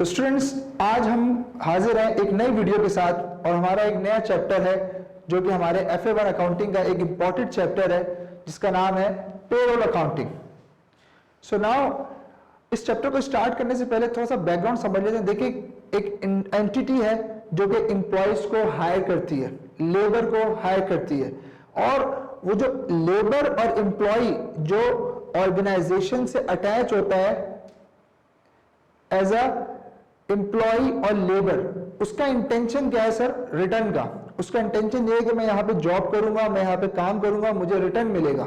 So students, आज हम हाजिर हैं एक नई वीडियो के साथ और हमारा एक नया चैप्टर है जो कि हमारे FA1 अकाउंटिंग का एक इंपॉर्टेंट चैप्टर है जिसका नाम है पेरोल अकाउंटिंग। सो नाउ इस चैप्टर को स्टार्ट करने से पहले थोड़ा सा बैकग्राउंड समझ लेते हैं। देखिए, एक एंटिटी है जो कि एम्प्लॉयज को हायर करती है, लेबर को हायर करती है, और वो जो लेबर और एम्प्लॉय जो ऑर्गेनाइजेशन से अटैच होता है एज अ एम्प्लॉय और लेबर, उसका इंटेंशन क्या है सर? रिटर्न का। उसका इंटेंशन ये है कि मैं यहाँ पे जॉब करूंगा, मैं यहाँ पे काम करूंगा, मुझे रिटर्न मिलेगा।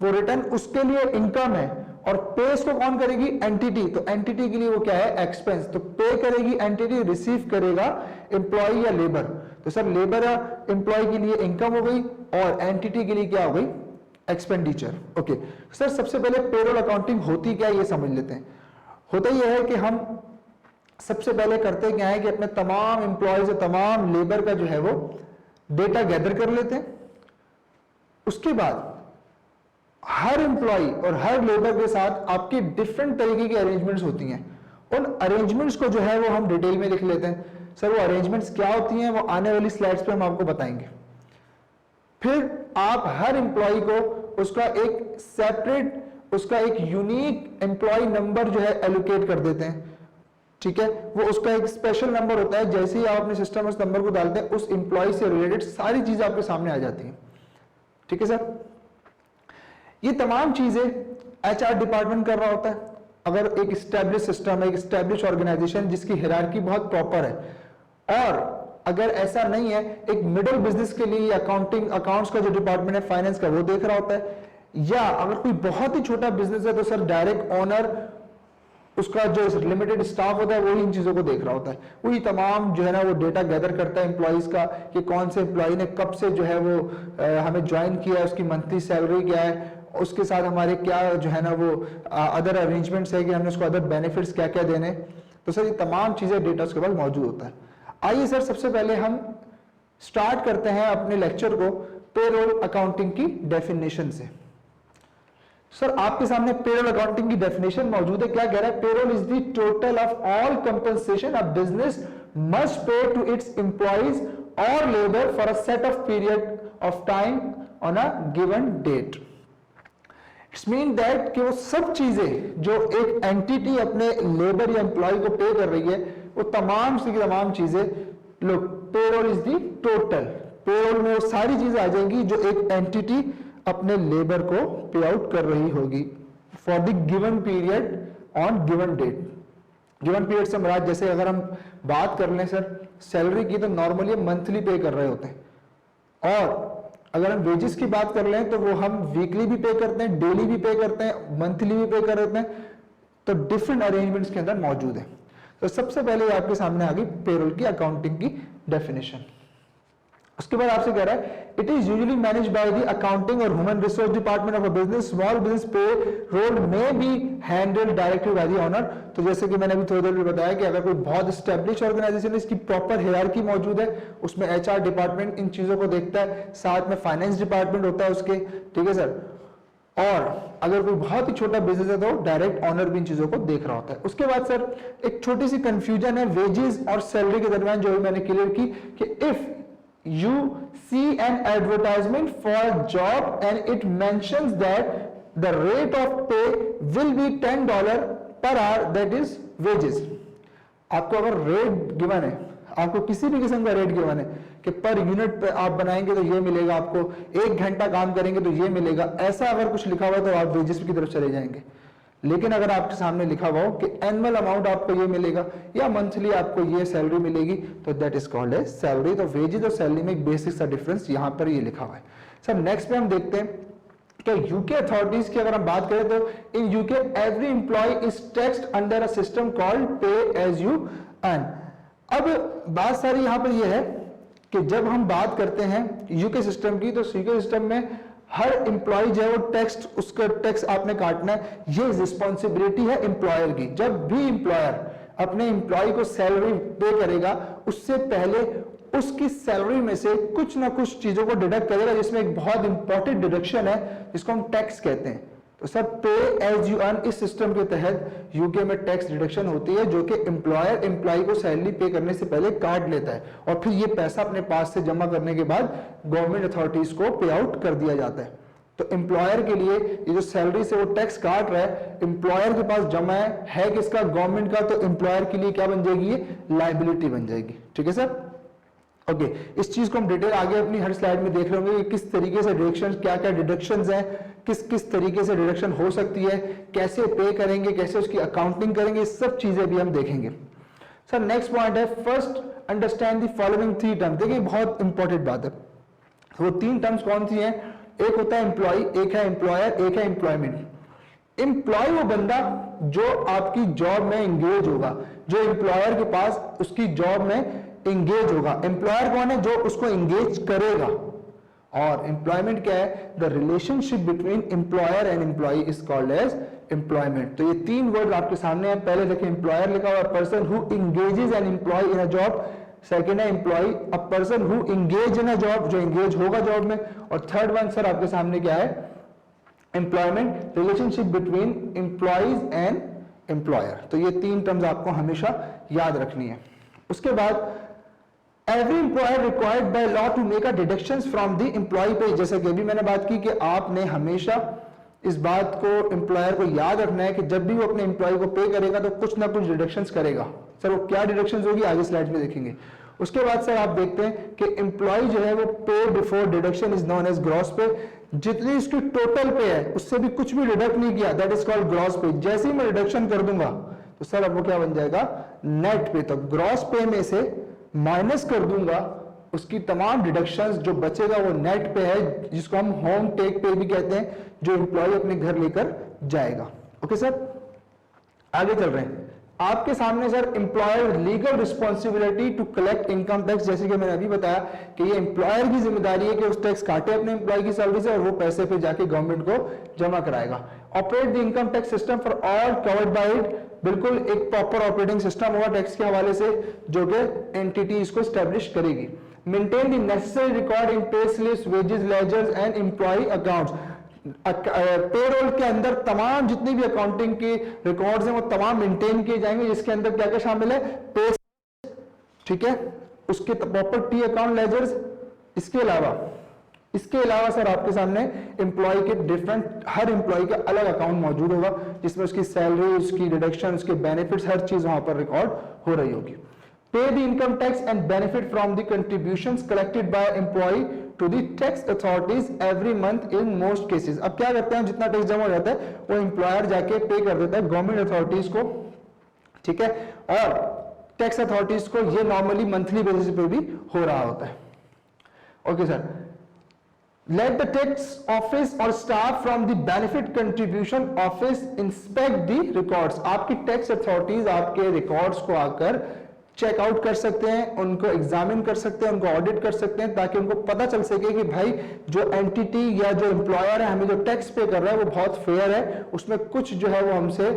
वो रिटर्न उसके लिए इनकम है और पे इसको कौन करेगी? एंटिटी। तो एंटिटी के लिए वो क्या है? एक्सपेंस। तो पे करेगी एंटिटी, रिसीव करेगा एम्प्लॉय या लेबर। तो सर लेबर या एम्प्लॉय के लिए इनकम हो गई और एंटिटी के लिए क्या हो गई? एक्सपेंडिचर। ओके सर, सबसे पहले पेरोल अकाउंटिंग होती क्या है ये समझ लेते हैं। होता यह है कि हम सबसे पहले करते क्या है कि अपने तमाम एम्प्लॉयज और तमाम लेबर का जो है वो डेटा गैदर कर लेते हैं। उसके बाद हर एम्प्लॉय और हर लेबर के साथ आपकी डिफरेंट तरीके की अरेंजमेंट्स होती हैं। उन अरेंजमेंट्स को जो है वो हम डिटेल में लिख लेते हैं। सर वो अरेंजमेंट्स क्या होती हैं वो आने वाली स्लाइड्स पे हम आपको बताएंगे। फिर आप हर एम्प्लॉय को उसका एक सेपरेट, उसका एक यूनिक एम्प्लॉय नंबर जो है एलोकेट कर देते हैं। ठीक है, वो उसका एक स्पेशल नंबर होता है। जैसे ही आप अपने सिस्टम में उस नंबर को डालते हैं, उस एम्प्लॉय से रिलेटेड सारी चीजें आपके सामने आ जाती हैं। ठीक है सर, ये तमाम चीजें HR डिपार्टमेंट कर रहा होता है। अगर एक स्टैब्लिश सिस्टम है, एक स्टैब्लिश ऑर्गेनाइजेशन जिसकी हायरार्की बहुत प्रॉपर है, और अगर ऐसा नहीं है, एक मिडिल बिजनेस के लिए अकाउंट्स का जो डिपार्टमेंट है फाइनेंस का, वो देख रहा होता है। या अगर कोई बहुत ही छोटा बिजनेस है तो सर डायरेक्ट ओनर, उसका जो लिमिटेड स्टाफ होता है, वही इन चीजों को देख रहा होता है। वही तमाम जो है ना वो डेटा गैदर करता है एम्प्लॉइज का कि कौन से एम्प्लॉय ने कब से जो है वो हमें ज्वाइन किया है, उसकी मंथली सैलरी क्या है, उसके साथ हमारे क्या जो है ना वो अदर अरेंजमेंट्स है कि हमने उसको अदर बेनिफिट्स क्या क्या देने। तो सर ये तमाम चीजें डेटा उसके पास मौजूद होता है। आइए सर सबसे पहले हम स्टार्ट करते हैं अपने लेक्चर को पेरोल अकाउंटिंग की डेफिनेशन से। सर आपके सामने पेरोल अकाउंटिंग की डेफिनेशन मौजूद है। क्या कह रहा है? Payroll is the total of all compensation a business must pay to its employees और labour for a set of period of time on a given date. It's mean that कि वो सब चीजें जो एक एंटिटी अपने लेबर या employ को पे कर रही है, वो तमाम से तमाम चीजें, लोग payroll is the total. Payroll में वो सारी चीजें आ जाएंगी जो एक एंटिटी अपने लेबर को पे आउट कर रही होगी for the given period on given date. Given period से मुराद, जैसे अगर हम बात कर लें सर सैलरी की, तो नॉर्मली मंथली पे कर रहे होते हैं, और अगर हम वेजेस की बात कर लें तो वो हम वीकली भी पे करते हैं, डेली भी पे करते हैं, मंथली भी पे करते हैं। तो डिफरेंट अरेंजमेंट्स के अंदर मौजूद है। तो सबसे पहले आपके सामने आ गई पेरोल की अकाउंटिंग की डेफिनेशन। उसके बाद आपसे कह रहा है it is usually manage by the accounting और human resource department of a business. Small business payroll may be handled directly by the owner. तो जैसे कि मैंने अभी थोड़ी देर में बताया कि अगर कोई बहुत एस्टेब्लिश ऑर्गेनाइजेशन है, इसकी प्रॉपर हायरार्की मौजूद है, उसमें HR डिपार्टमेंट इन चीजों को देखता है, साथ में फाइनेंस डिपार्टमेंट होता है उसके। ठीक है सर, और अगर कोई बहुत ही छोटा बिजनेस है तो डायरेक्ट ऑनर भी इन चीजों को देख रहा होता है। उसके बाद सर एक छोटी सी कंफ्यूजन है वेजेस और सैलरी के दरमियान, जो भी मैंने क्लियर की कि if you see an advertisement for a job and it mentions that the rate of pay will be $10 per hour, that is wages। आपको अगर रेट गिवन है, आपको किसी भी किस्म का रेट गिवन है कि पर यूनिट पे आप बनाएंगे तो ये मिलेगा, आपको 1 घंटा काम करेंगे तो ये मिलेगा, ऐसा अगर कुछ लिखा हुआ तो आप वेजेस की तरफ चले जाएंगे। लेकिन अगर आपके सामने लिखा हुआ हो कि एनुअल अमाउंट आपको ये मिलेगा या मंथली आपको ये सैलरी मिलेगी, तो that is called a salary. तो वेजेस और सैलरी में एक बेसिक सा डिफरेंस यहां पर ये लिखा हुआ है। सर नेक्स्ट पे हम देखते हैं कि यूके अथॉरिटीज की अगर हम बात करें तो in UK every employee is taxed under a system called pay as you earn. अब बात सारी यहां पर यह है कि जब हम बात करते हैं यूके सिस्टम की, तो यूके सिस्टम में हर एम्प्लॉय जो है वो टैक्स, उसका टैक्स आपने काटना है, ये रिस्पॉन्सिबिलिटी है एम्प्लॉयर की। जब भी एम्प्लॉयर अपने एम्प्लॉय को सैलरी पे करेगा, उससे पहले उसकी सैलरी में से कुछ ना कुछ चीजों को डिडक्ट करेगा, जिसमें एक बहुत इंपॉर्टेंट डिडक्शन है जिसको हम टैक्स कहते हैं। तो सर पे एज यू अर्न इस सिस्टम के तहत यूके में टैक्स डिडक्शन होती है जो कि एम्प्लॉयर एम्प्लॉय को सैलरी पे करने से पहले काट लेता है और फिर ये पैसा अपने पास से जमा करने के बाद गवर्नमेंट अथॉरिटीज को पे आउट कर दिया जाता है। तो एम्प्लॉयर के लिए ये जो सैलरी से वो टैक्स काट रहा है एम्प्लॉयर के पास जमा है किसका, गवर्नमेंट का, तो एम्प्लॉयर के लिए क्या बन जाएगी, ये लायबिलिटी बन जाएगी। ठीक है सर, ओके इस चीज को हम डिटेल आगे अपनी हर स्लाइड में देख रहे होंगे कि किस तरीके से डिडक्शन, क्या क्या डिडक्शंस हैं, किस किस तरीके से डिडक्शन हो सकती है, कैसे पे करेंगे, कैसे उसकी अकाउंटिंग करेंगे, सब चीजें भी हम देखेंगे। सर नेक्स्ट पॉइंट है first understand the following 3 term. देखिए बहुत इंपॉर्टेंट बात है, वो 3 टर्म्स कौन सी हैं, एक होता है एम्प्लॉय, एक है एम्प्लॉयर, एक है एम्प्लॉयमेंट। एम्प्लॉय वो बंदा जो आपकी जॉब में एंगेज होगा, जो एम्प्लॉयर के पास उसकी जॉब में एंगेज होगा। एम्प्लॉयर कौन है, जो उसको एंगेज करेगा। और एम्प्लॉयमेंट क्या है, the relationship between employer and employee is called as employment. तो ये 3 वर्ड आपके सामने है, पहले देखिए एम्प्लॉयर लिखा हुआ, person who engages an employ in a job, second है employ a person who engage in a job, जो एंगेज होगा जॉब में, और थर्ड वन सर आपके सामने क्या है, employment, relationship between employees and employer. तो ये 3 टर्म्स आपको हमेशा याद रखनी है। उसके बाद every employer required by law to make a deductions from the employee pay, जैसे कि अभी मैंने बात की कि आपने हमेशा इस बात को एम्प्लॉयर को याद रखना है कि जब भी वो अपने एम्प्लॉय को पे करेगा तो कुछ ना कुछ डिडक्शंस करेगा। सर वो क्या डिडक्शंस होगी आगे स्लाइड में देखेंगे। उसके बाद सर आप देखते हैं कि एम्प्लॉय जो है वो pay before deduction is known as gross pay, जितनी इसकी टोटल पे है उससे भी कुछ भी डिडक्ट नहीं किया, दैट इज कॉल्ड ग्रॉस पे। जैसे ही मैं डिडक्शन कर दूंगा तो सर अब वो क्या बन जाएगा, नेट पे। तो ग्रॉस पे में से माइनस कर दूंगा उसकी तमाम डिडक्शंस, जो बचेगा वो नेट पे है, जिसको हम होम टेक पे भी कहते हैं, जो एम्प्लॉय अपने घर लेकर जाएगा। ओके सर, आगे चल रहे हैं। आपके सामने sir employer legal responsibility to collect income tax, जैसे कि मैंने अभी बताया कि ये एम्प्लॉयर की जिम्मेदारी है कि उस टैक्स काटे अपने एम्प्लॉय की सैलरी से और वो पैसे पे जाके गवर्नमेंट को जमा कराएगा। Operate the income tax system for all covered by it, बिल्कुल एक प्रॉपर ऑपरेटिंग सिस्टम होगा टैक्स के हवाले से जो कि एंटिटी इसको स्टैब्लिश करेगी। Maintain the necessary record in pay slips, wages, ledgers and employ accounts. Payroll के अंदर तमाम जितनी भी अकाउंटिंग के रिकॉर्ड्स हैं वो तमाम मेंटेन किए जाएंगे, जिसके अंदर क्या क्या शामिल है, पे, ठीक है, उसके प्रॉपर टी अकाउंट, लेजर्स। इसके अलावा सर आपके सामने एम्प्लॉय के डिफरेंट, हर एम्प्लॉय का अलग अकाउंट मौजूद होगा जिसमें उसकी सैलरी, उसकी डिडक्शन, उसके बेनिफिट्स, हर चीज वहां पर रिकॉर्ड हो रही होगी। Pay the income tax and benefit from the contributions collected by employ to the tax authorities every month in most cases. अब क्या करते हैं, जितना टैक्स जमा हो जाता है वो एम्प्लॉयर जाके पे कर देता है गवर्नमेंट अथॉरिटीज को, ठीक है, और टैक्स अथॉरिटीज को ये नॉर्मली मंथली बेसिस पे भी हो रहा होता है। Okay sir, let the tax office or staff from the benefit contribution office inspect the records। आपकी टैक्स अथॉरिटीज आपके रिकॉर्ड्स को आकर चेकआउट कर सकते हैं, उनको एग्जामिन कर सकते हैं, उनको ऑडिट कर सकते हैं, ताकि उनको पता चल सके कि भाई जो एंटिटी या जो एम्प्लॉयर है हमें जो टैक्स पे कर रहा है वो बहुत फेयर है, उसमें कुछ जो है वो हमसे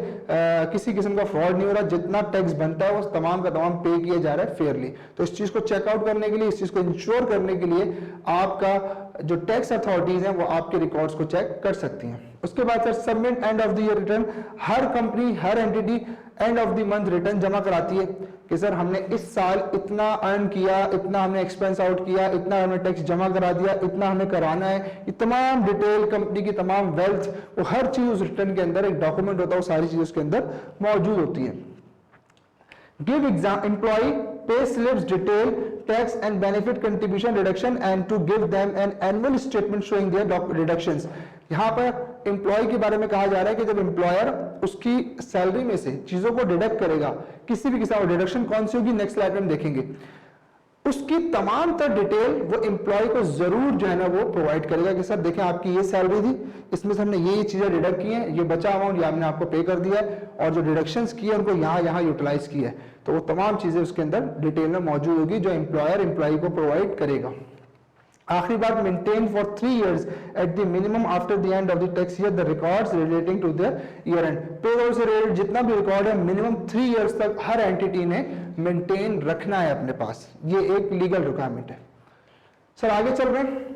किसी किस्म का फ्रॉड नहीं हो रहा, जितना टैक्स बनता है वो तमाम का तमाम पे किया जा रहा है फेयरली। तो इस चीज को चेकआउट करने के लिए, इस चीज को इंश्योर करने के लिए आपका जो टैक्स अथॉरिटीज हैं वो आपके रिकॉर्ड्स को चेक कर सकती हैं। उसके बाद sir submit and of the year return. Her company, her entity and of the month return जमा कराती है कि सर हमने इस साल इतना अर्न किया, इतना हमने एक्सपेंस आउट किया, इतना हमने टैक्स जमा करा दिया, इतना हमें कराना है। ये तमाम डिटेल, कंपनी की तमाम वेल्थ, वो हर चीज उस रिटर्न के अंदर एक डॉक्यूमेंट होता है, वो सारी चीज उसके अंदर मौजूद होती है। Give employee pay slips detail tax and benefit contribution reduction and to give them an annual statement showing their reductions। यहाँ पर एम्प्लॉय के बारे में कहा जा रहा है कि जब एम्प्लॉयर उसकी सैलरी में से चीजों को डिडक्ट करेगा, किसी भी किस्म की डिडक्शन कौन सी होगी नेक्स्ट स्लाइड में हम देखेंगे, उसकी तमाम तर डिटेल वो एम्प्लॉय को जरूर जो है ना वो प्रोवाइड करेगा कि सर देखें आपकी ये सैलरी थी, इसमें से हमने ये चीजें डिडक्ट की हैं, ये बचा अमाउंट या हमने आपको पे कर दिया है, और जो डिडक्शंस की है उनको यहाँ यूटिलाइज किया है। तो वो तमाम चीजें उसके अंदर डिटेल में मौजूद होगी जो एम्प्लॉयर एम्प्लॉय को प्रोवाइड करेगा। आखिरी बात, maintain for 3 years at the minimum after the end of the tax year the records relating to the year end. Payroll से रिलेटेड जितना भी रिकॉर्ड है मिनिमम 3 years तक हर एंटिटी ने मेंटेन रखना है अपने पास, ये एक लीगल रिक्वायरमेंट है। सर आगे चल रहे हैं।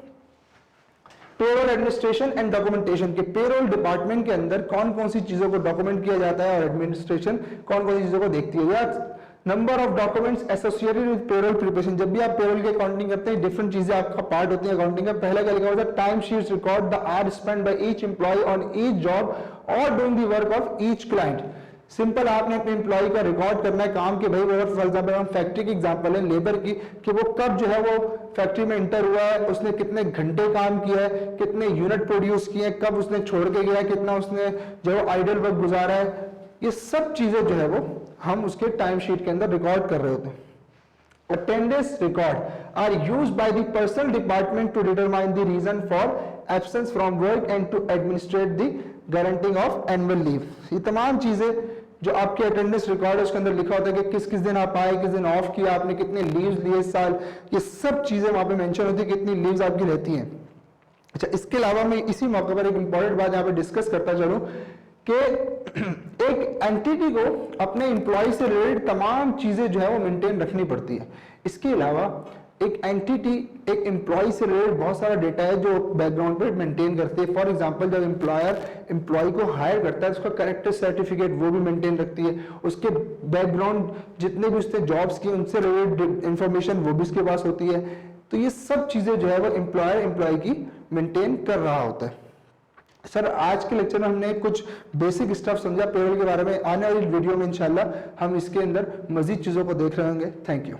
पेरोल एडमिनिस्ट्रेशन एंड डॉक्यूमेंटेशन के पेरोल डिपार्टमेंट के अंदर कौन कौन सी चीजों को डॉक्यूमेंट किया जाता है और एडमिनिस्ट्रेशन कौन कौन सी चीजों को देखती है। या number of documents associated with payroll preparation, जब भी आप पेरोल की अकाउंटिंग करते हैं डिफरेंट चीजें आपका पार्ट होती है अकाउंटिंग का। पहला क्या लिखा होता है, time sheets record the hour spend by each employ on each job और doing the work of each client. Simple आपने अपने एम्प्लॉय का रिकॉर्ड करना है काम के, भाई अगर फॉर एग्जांपल हम फैक्ट्री की एग्जांपल है लेबर की, कि वो कब जो है वो फैक्ट्री में इंटर हुआ है, उसने कितने घंटे काम किया है, कितने यूनिट प्रोड्यूस किए हैं, कब उसने छोड़ के गया, कितना उसने जो है आइडल वर्क गुजारा है, ये सब चीजें जो है वो हम उसके टाइम शीट के अंदर रिकॉर्ड कर रहे होते हैं। Attendance record are used by the personnel department to determine the reason for absence from work and to administrate the granting of annual leave। ये तमाम चीजें जो आपके अटेंडेंस रिकॉर्ड है उसके अंदर लिखा होता है कि किस किस दिन आप आए, किस दिन ऑफ किया, आपने कितने लीव्स लिए इस साल, ये सब चीजें वहां पे मेंशन होती है कितनी लीव्स आपकी रहती हैं। अच्छा, इसके अलावा मैं इसी मौके पर एक इंपॉर्टेंट बात यहाँ पे डिस्कस करता चलूं कि एक एंटिटी को अपने एम्प्लॉय से रिलेटेड तमाम चीजें जो है वो मेंटेन रखनी पड़ती है। इसके अलावा एक एंटिटी एक एम्प्लॉय से रिलेटेड बहुत सारा डेटा है जो बैकग्राउंड पे मेंटेन करती है। फॉर एग्जांपल जब एम्प्लॉयर एम्प्लॉय को हायर करता है उसका कैरेक्टर सर्टिफिकेट वो भी मेंटेन रखती है, उसके बैकग्राउंड जितने भी उसने जॉब्स की उनसे रिलेटेड इंफॉर्मेशन वो भी उसके पास होती है। तो ये सब चीजें जो है वो एम्प्लॉयर एम्प्लॉय की मेंटेन कर रहा होता है। सर आज के लेक्चर में हमने कुछ बेसिक स्टफ समझा पेरोल के बारे में, आने वाली वीडियो में इंशाल्लाह हम इसके अंदर मजीद चीजों को देख रहे होंगे। Thank you.